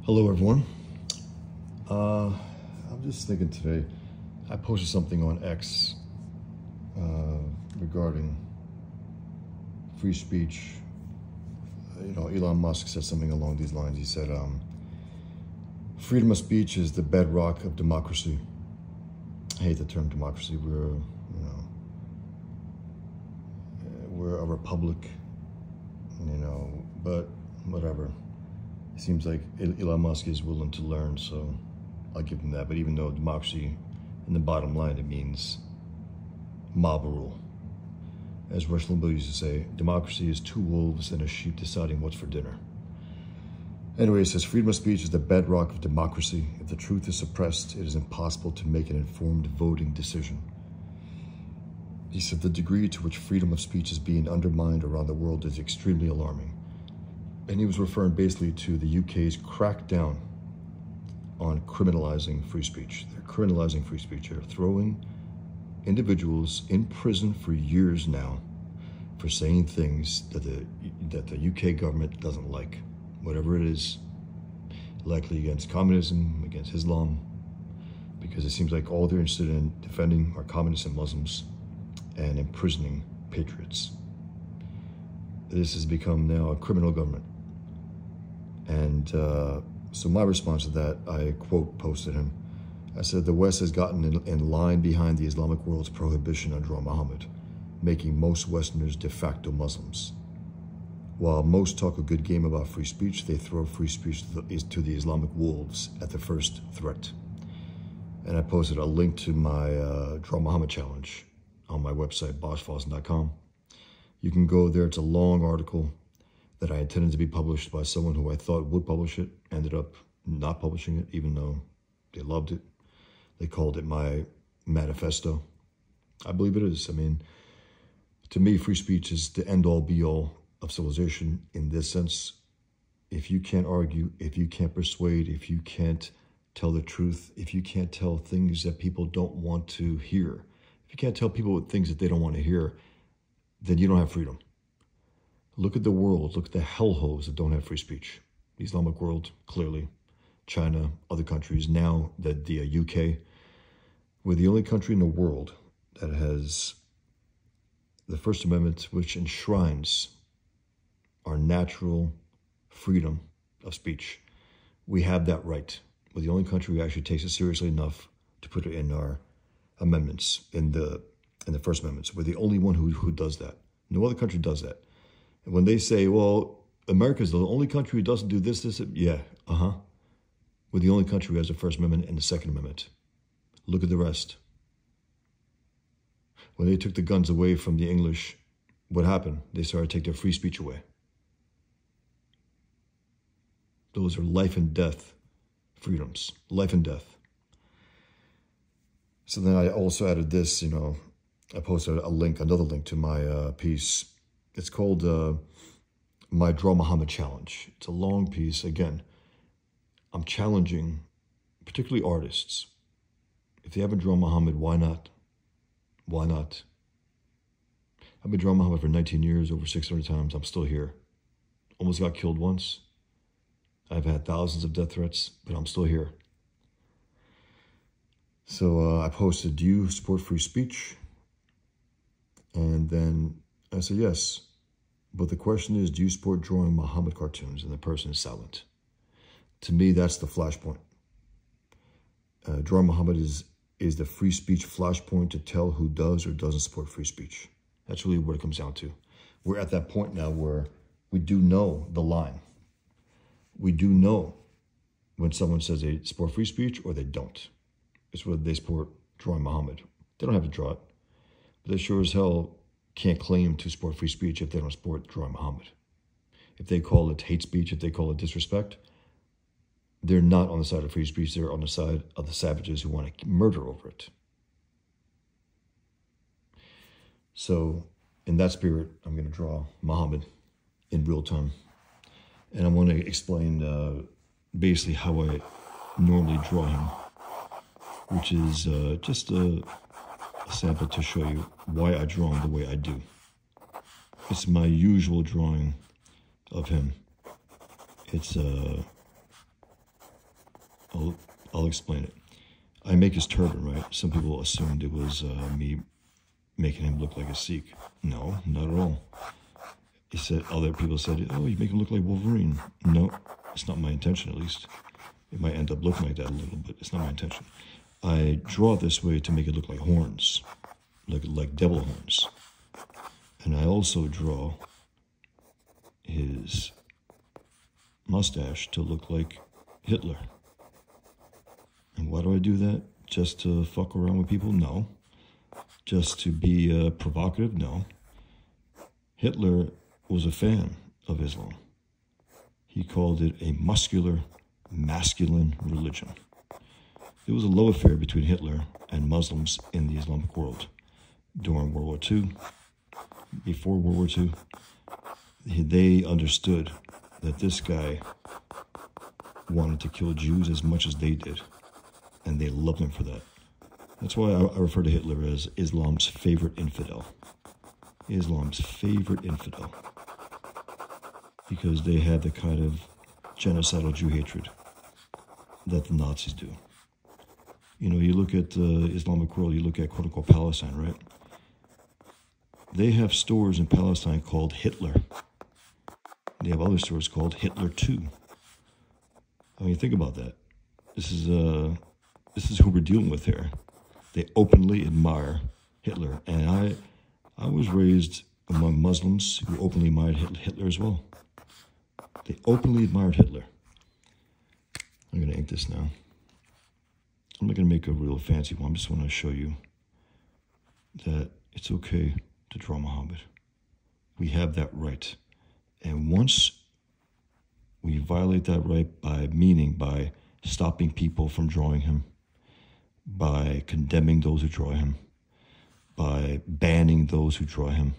Hello, everyone. I'm just thinking today, I posted something on X regarding free speech. Elon Musk said something along these lines. He said, freedom of speech is the bedrock of democracy. I hate the term democracy. We're a republic, but whatever. It seems like Elon Musk is willing to learn, so I'll give him that. But even though democracy, in the bottom line, it means mob rule. As Rush Limbaugh used to say, democracy is two wolves and a sheep deciding what's for dinner. Anyway, it says, freedom of speech is the bedrock of democracy. If the truth is suppressed, it is impossible to make an informed voting decision. He said the degree to which freedom of speech is being undermined around the world is extremely alarming. And he was referring basically to the UK's crackdown on criminalizing free speech. They're criminalizing free speech. They're throwing individuals in prison for years now for saying things that the UK government doesn't like. Whatever it is, likely against communism, against Islam, because it seems like all they're interested in defending are communists and Muslims and imprisoning patriots. This has become now a criminal government. And so my response to that, I quote posted him. I said, the West has gotten in line behind the Islamic world's prohibition on Muhammad, making most Westerners de facto Muslims. While most talk a good game about free speech, they throw free speech to the Islamic wolves at the first threat. And I posted a link to my Muhammad challenge on my website, boschfawson.com. You can go there. It's a long article that I intended to be published by someone who I thought would publish it, ended up not publishing it, even though they loved it. They called it my manifesto. I believe it is. I mean, to me, free speech is the end-all, be-all of civilization in this sense. If you can't argue, if you can't persuade, if you can't tell the truth, if you can't tell things that people don't want to hear, if you can't tell people things that they don't want to hear, then you don't have freedom. Look at the world. Look at the hellholes that don't have free speech. The Islamic world, clearly. China, other countries. Now that the UK, we're the only country in the world that has the First Amendment, which enshrines our natural freedom of speech. We have that right. We're the only country who actually takes it seriously enough to put it in our amendments, in the First Amendment. We're the only one who does that. No other country does that. And when they say, well, America's the only country who doesn't do this, yeah, We're the only country who has the First Amendment and the Second Amendment. Look at the rest. When they took the guns away from the English, what happened? They started to take their free speech away. Those are life and death freedoms, life and death. So then I also added this, I posted another link to my piece. It's called my Muhammad challenge. It's a long piece. Again, I'm challenging particularly artists. If they haven't drawn Muhammad, why not? Why not? I've been drawing Muhammad for 19 years, over 600 times. I'm still here. Almost got killed once. I've had thousands of death threats, but I'm still here. So I posted, do you support free speech? And then I said, yes. But the question is, do you support drawing Muhammad cartoons? And the person is silent. To me, that's the flashpoint. Drawing Muhammad is the free speech flashpoint to tell who does or doesn't support free speech. That's really what it comes down to. We're at that point now where we do know the line. We do know when someone says they support free speech or they don't. It's whether they support drawing Muhammad. They don't have to draw it. But they sure as hell can't claim to support free speech if they don't support drawing Muhammad. If they call it hate speech, if they call it disrespect, they're not on the side of free speech. They're on the side of the savages who want to murder over it. So in that spirit, I'm going to draw Muhammad in real time. And I want to explain basically how I normally draw him, which is just a sample to show you why I draw him the way I do. It's my usual drawing of him. It's I'll explain it. I make his turban, right? Some people assumed it was me making him look like a Sikh. No, not at all. He said, other people said, oh, you make him look like Wolverine. No, it's not my intention, at least. It might end up looking like that a little, but it's not my intention. I draw it this way to make it look like horns, like devil horns. And I also draw his mustache to look like Hitler. And why do I do that? Just to fuck around with people? No. Just to be provocative? No. Hitler was a fan of Islam. He called it a muscular, masculine religion. There was a love affair between Hitler and Muslims in the Islamic world. During World War II, before World War II, they understood that this guy wanted to kill Jews as much as they did, and they loved him for that. That's why I refer to Hitler as Islam's favorite infidel. Islam's favorite infidel. Because they had the kind of genocidal Jew hatred that the Nazis do. You know, you look at the Islamic world, you look at quote-unquote Palestine, right? They have stores in Palestine called Hitler. They have other stores called Hitler 2. I mean, think about that. This is who we're dealing with here. They openly admire Hitler. And I was raised among Muslims who openly admired Hitler as well. They openly admired Hitler. I'm going to ink this now. I'm not going to make a real fancy one. I just want to show you that it's okay to draw Muhammad. We have that right. And once we violate that right by stopping people from drawing him, by condemning those who draw him, by banning those who draw him,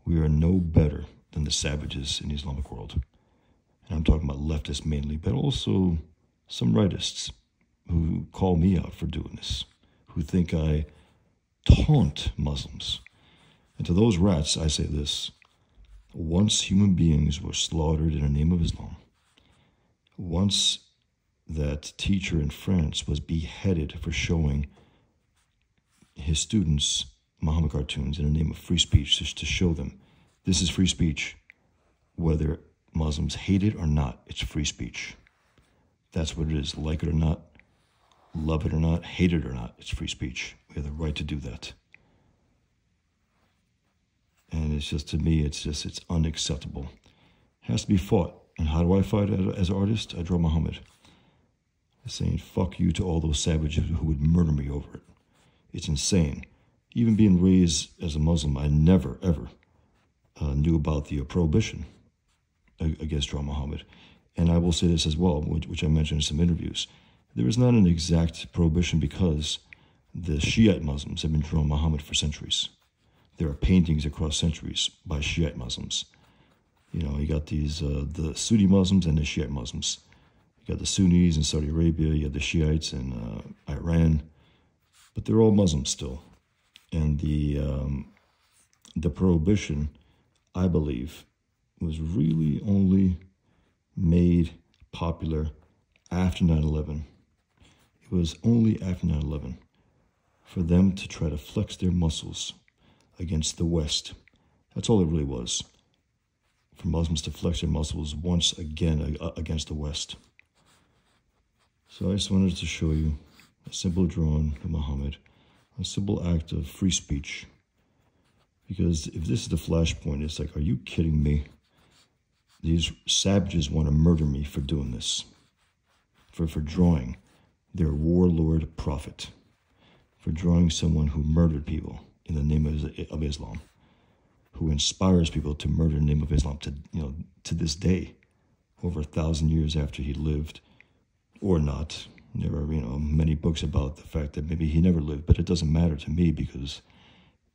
we are no better than the savages in the Islamic world. And I'm talking about leftists mainly, but also some rightists who call me out for doing this, who think I taunt Muslims. And to those rats, I say this: once human beings were slaughtered in the name of Islam, once that teacher in France was beheaded for showing his students Muhammad cartoons in the name of free speech, just to show them this is free speech, whether Muslims hate it or not, it's free speech. That's what it is. Like it or not, love it or not, hate it or not, it's free speech. We have the right to do that. And it's just, to me, it's unacceptable. It has to be fought. And how do I fight as an artist? I draw Muhammad. Saying fuck you to all those savages who would murder me over it. It's insane. Even being raised as a Muslim, I never, ever knew about the prohibition against drawing Muhammad. And I will say this as well, which I mentioned in some interviews. There is not an exact prohibition because the Shiite Muslims have been drawing Muhammad for centuries. There are paintings across centuries by Shiite Muslims. You know, you got these, the Sunni Muslims and the Shiite Muslims. You got the Sunnis in Saudi Arabia, you have the Shiites in Iran, but they're all Muslims still. And the prohibition, I believe, was really only made popular after 9/11. It was only after 9/11 for them to try to flex their muscles against the West. That's all it really was. For Muslims to flex their muscles once again against the West. So I just wanted to show you a simple drawing of Muhammad, a simple act of free speech. Because if this is the flashpoint, it's like, are you kidding me? These savages want to murder me for doing this, for drawing their warlord prophet, for drawing someone who murdered people in the name of Islam, who inspires people to murder in the name of Islam to this day, over 1,000 years after he lived, or not. There are, many books about the fact that maybe he never lived, but it doesn't matter to me because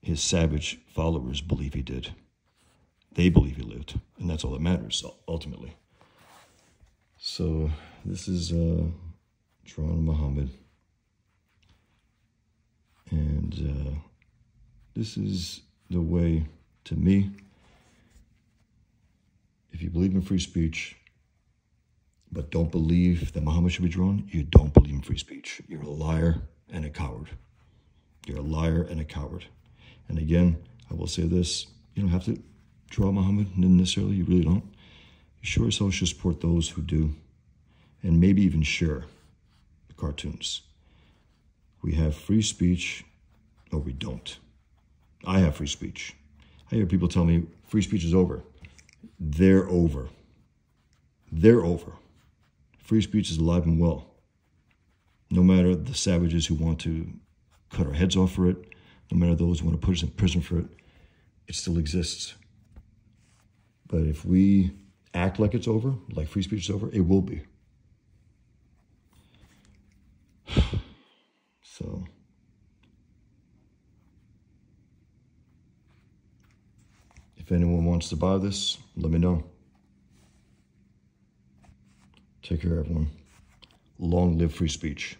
his savage followers believe he did. They believe he lived, and that's all that matters, ultimately. So this is drawing Muhammad, and this is the way, to me, if you believe in free speech, but don't believe that Muhammad should be drawn, you don't believe in free speech. You're a liar and a coward. You're a liar and a coward. And again, I will say this, you don't have to draw Muhammad necessarily, you really don't. You sure as hell should support those who do, and maybe even share the cartoons. We have free speech, or we don't. I have free speech. I hear people tell me free speech is over. They're over. They're over. Free speech is alive and well. No matter the savages who want to cut our heads off for it, no matter those who want to put us in prison for it, it still exists. But if we act like it's over, like free speech is over, it will be. So, if anyone wants to buy this, let me know. Take care, everyone. Long live free speech.